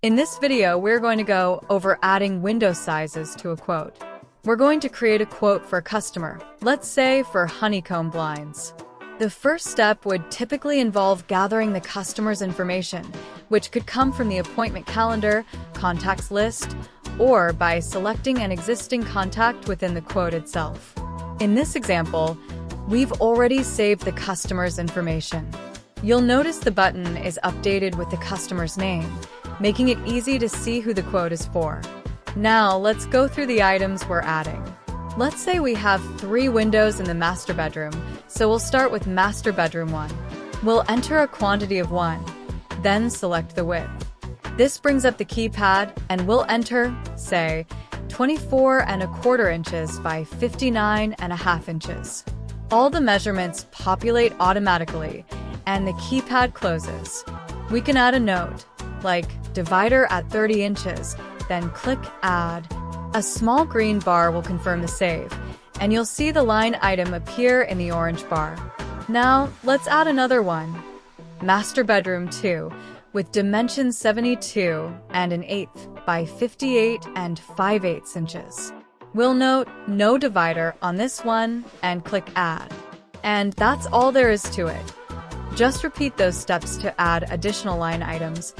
In this video, we're going to go over adding window sizes to a quote. We're going to create a quote for a customer, let's say for honeycomb blinds. The first step would typically involve gathering the customer's information, which could come from the appointment calendar, contacts list, or by selecting an existing contact within the quote itself. In this example, we've already saved the customer's information. You'll notice the button is updated with the customer's name, making it easy to see who the quote is for. Now, let's go through the items we're adding. Let's say we have 3 windows in the master bedroom, so we'll start with master bedroom 1. We'll enter a quantity of 1, then select the width. This brings up the keypad, and we'll enter, say, 24¼ inches by 59½ inches. All the measurements populate automatically, and the keypad closes. We can add a note, like divider at 30 inches, then click Add. A small green bar will confirm the save, and you'll see the line item appear in the orange bar. Now, let's add another one. Master bedroom 2, with dimensions 72 1/8 by 58 5/8 inches. We'll note no divider on this one and click Add. And that's all there is to it. Just repeat those steps to add additional line items,